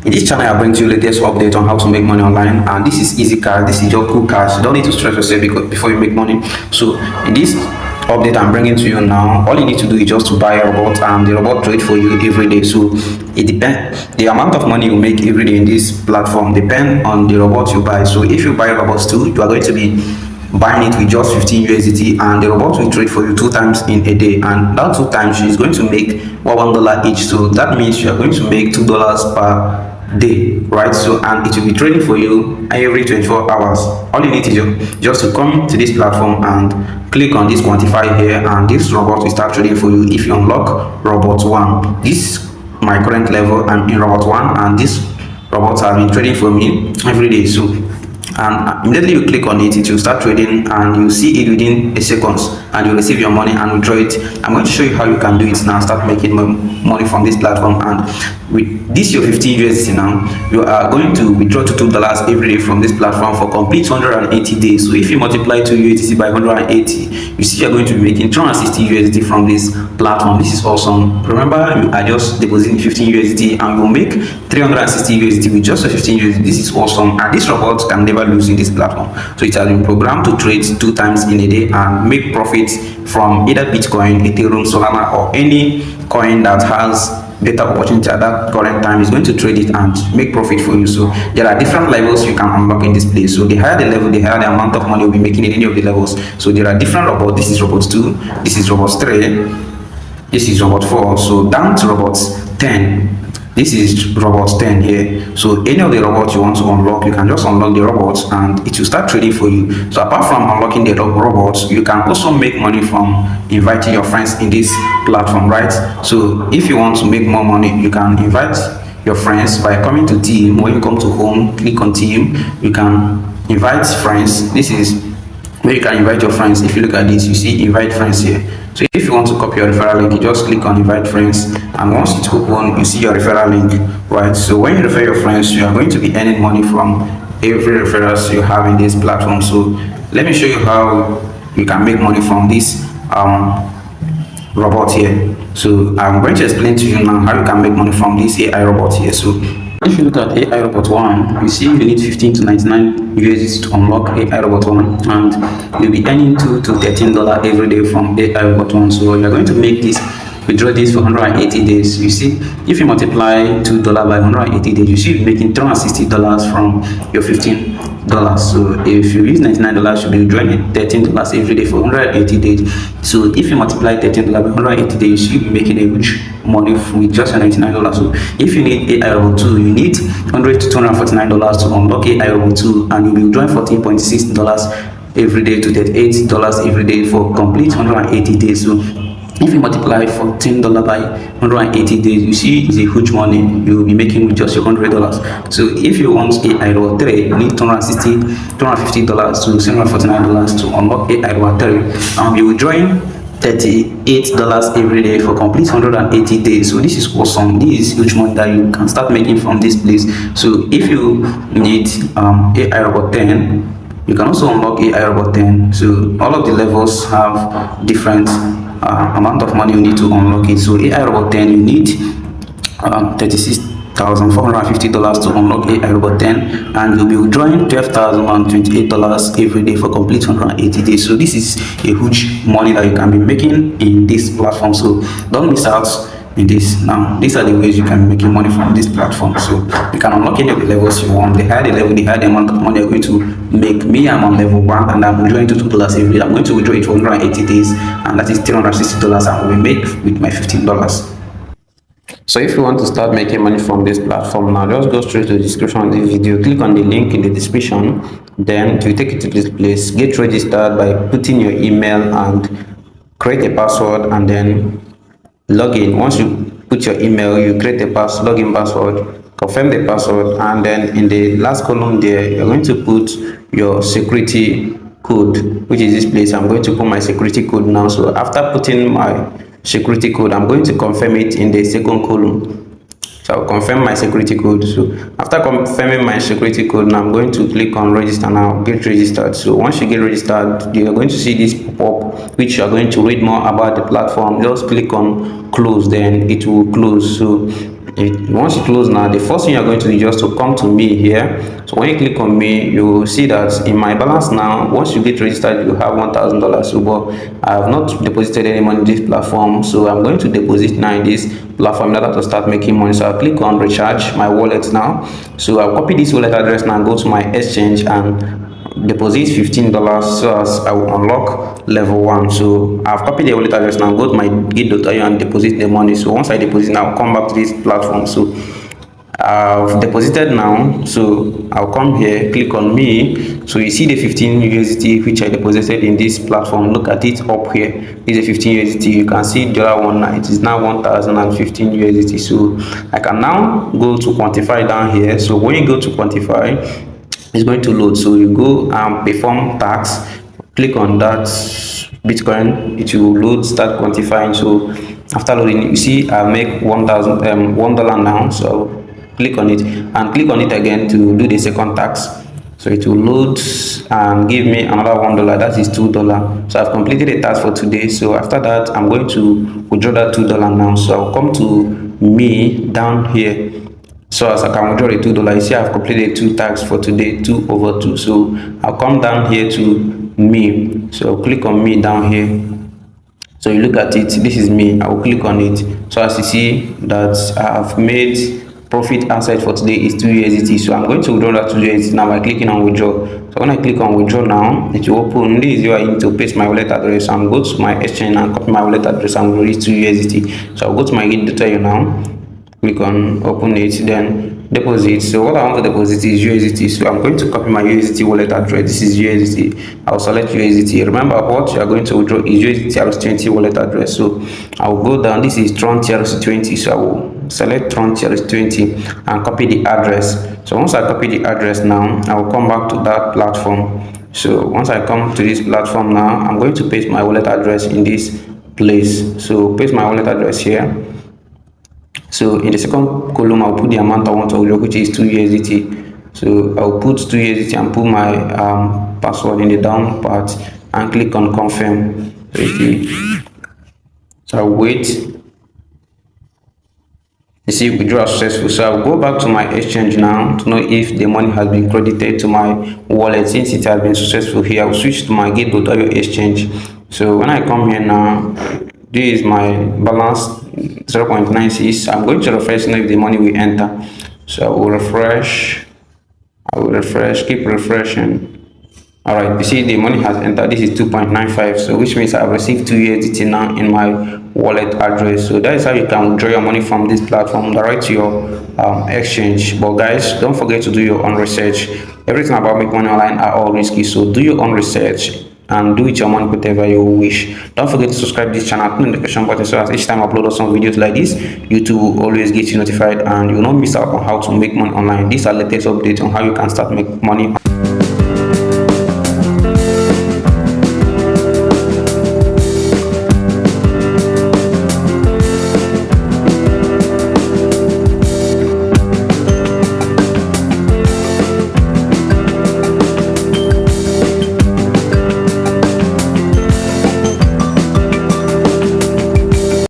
In this channel, I bring to you latest update on how to make money online, and this is EazyCash. This is your cool cash. You don't need to stress yourself before you make money. So in this update I'm bringing to you now, all you need to do is just to buy a robot, and the robot trade for you every day. So it depends, the amount of money you make every day in this platform depend on the robot you buy. So if you buy robots too, you are going to be buying it with just 15 USDT, and the robot will trade for you 2 times in a day, and that 2 times she is going to make $1 each. So that means you are going to make $2 per day, right? So, and it will be trading for you every 24 hours. All you need is just to come to this platform and click on this quantify here, and this robot will start trading for you. If you unlock robot 1, this my current level, I'm in robot 1, and this robot has been trading for me every day. So, and immediately you click on it, it will start trading, and you see it within a seconds, and you receive your money and withdraw it. I'm going to show you how you can do it now, start making money from this platform. And with this your 15 USDT now, you are going to withdraw to $2 every day from this platform for complete 180 days. So if you multiply 2 USDT by 180, you see you're going to be making 260 USDT from this platform. This is awesome. Remember, you are just depositing 15 USDT and you will make 360 USDT with just a 15 USDT. This is awesome, and this robot can never lose in this platform. So it has been programmed to trade 2 times in a day and make profits from either Bitcoin, Ethereum, Solana, or any coin that has better opportunity at that current time is going to trade it and make profit for you. So there are different levels you can unlock in this place. So the higher the level, the higher the amount of money you'll be making in any of the levels. So there are different robots. This is robot 2, this is robot 3, this is robot 4. So down to robot 10, this is robot 10 here. So any of the robots you want to unlock, you can just unlock the robots and it will start trading for you. So apart from unlocking the robots, you can also make money from inviting your friends in this platform, right? So if you want to make more money, you can invite your friends by coming to team. When you come to home, click on team, you can invite friends. This is where you can invite your friends. If you look at this, you see invite friends here. So if you want to copy your referral link, you just click on invite friends, and once it's open, you see your referral link, right? So when you refer your friends, you are going to be earning money from every referrals you have in this platform. So let me show you how you can make money from this robot here. So I'm going to explain to you now how you can make money from this AI robot here. So if you look at AI robot 1, you see you need 15 to 99 USDT to unlock AI robot 1, and you'll be earning $2 to $13 every day from AI robot 1. So you're going to make this, withdraw this for 180 days. You see, if you multiply $2 by 180 days, you see you're making $360 from your $15. So if you use $99, you'll be withdrawing $13 every day for 180 days. So if you multiply $13 by 180 days, you'll be making a huge money with just $99. So if you need AI robot 2, you need $100 to $249 to unlock AI robot 2, and you'll be withdrawing $14.6 every day to $38 every day for complete 180 days. So if you multiply $14 by 180 days, you see it's a huge money you'll be making with just your $100. So if you want AI robot 3, you need $250 to $749 to unlock AI robot 3, and you'll be withdrawing $38 every day for complete 180 days. So this is awesome. This is huge money that you can start making from this place. So if you need AI robot 10, you can also unlock AI robot 10. So all of the levels have different amount of money you need to unlock it. So AI robot 10, you need $36,450 to unlock AI robot 10, and you'll be withdrawing $12,028 every day for complete 180 days. So this is a huge money that you can be making in this platform. So don't miss out in this. Now these are the ways you can be making money from this platform. So you can unlock any of the levels you want. The higher the level, the higher the amount of money you're going to make. Me, I'm on level 1, and I'm withdrawing to $2 every day. I'm going to withdraw it for 180 days, and that is $360, and we make with my $15. So if you want to start making money from this platform now, just go straight to the description of the video, click on the link in the description, then it will take you to this place. Get registered by putting your email and create a password, and then log in. Once you put your email, you create a login password, confirm the password, and then in the last column there, you're going to put your security code, which is this place. I'm going to put my security code now. So after putting my security code, I'm going to confirm it in the second column. So I'll confirm my security code. So after confirming my security code, now I'm going to click on register now, get registered. So once you get registered, you're going to see this pop-up, which you are going to read more about the platform. Just click on close, then it will close. So Once it close now, the first thing you're going to do is just to come to me here. So when you click on me, you will see that in my balance now, once you get registered, you have $1,000. So but I have not deposited any money in this platform, so I'm going to deposit now in this platform in order to start making money. So I'll click on recharge my wallet now. So I'll copy this wallet address now, go to my exchange and deposit $15 so as I will unlock level 1. So I've copied the wallet address now, go to my gate.io and deposit the money. So once I deposit now, I'll come back to this platform. So I've deposited now, so I'll come here, click on me. So you see the 15 USDT which I deposited in this platform. Look at it up here. This is a 15 USDT. You can see the other one now, it is now 1015 USDT. So I can now go to quantify down here. So when you go to quantify, it's going to load. So you go and perform tax, click on that Bitcoin, it will load, start quantifying. So after loading, you see I make $1 now. So click on it and click on it again to do the second tax. So it will load and give me another $1, that is $2. So I've completed the task for today. So after that, I'm going to withdraw that $2 now. So I'll come to me down here. So as I can withdraw the $2, you see I've completed 2 tasks for today, 2 over 2. So I'll come down here to me. So I'll click on me down here. So you look at it, this is me. I will click on it. So as you see that I have made profit asset for today is 2 USDT. So I'm going to withdraw that 2 USDT now by clicking on withdraw. So when I click on withdraw now, it will open. This is where I need to paste my wallet address. So I'm going to my exchange and copy my wallet address and release 2 USDT. So I'll go to my gate.io now. Click on open it, then deposit. So what I want to deposit is USDT. So I'm going to copy my USDT wallet address. This is USDT. I'll select USDT. Remember what you are going to withdraw is USDT TRC20 wallet address. So I'll go down. This is Tron TRC20. So I will select Tron TRC20 and copy the address. So once I copy the address now, I will come back to that platform. So once I come to this platform now, I'm going to paste my wallet address in this place. So paste my wallet address here. So in the second column, I'll put the amount I want to withdraw, which is 2 USDT. So I'll put 2 USDT and put my password in the down part and click on confirm. So I'll wait. You see withdrawal successful. So I'll go back to my exchange now to know if the money has been credited to my wallet. Since it has been successful here, I'll switch to my gate.io exchange. So when I come here now, this is my balance 0.96. I'm going to refresh now if the money will enter. So I will refresh, keep refreshing. All right, you see the money has entered. This is 2.95, so which means I've received 2 USDT now in my wallet address. So that is how you can withdraw your money from this platform direct to your exchange. But guys, don't forget to do your own research. Everything about making money online are all risky, so do your own research and do with your money whatever you wish. Don't forget to subscribe to this channel, click the notification button so as each time I upload some videos like this, YouTube will always get you notified and you will not miss out on how to make money online. These are latest updates on how you can start make money.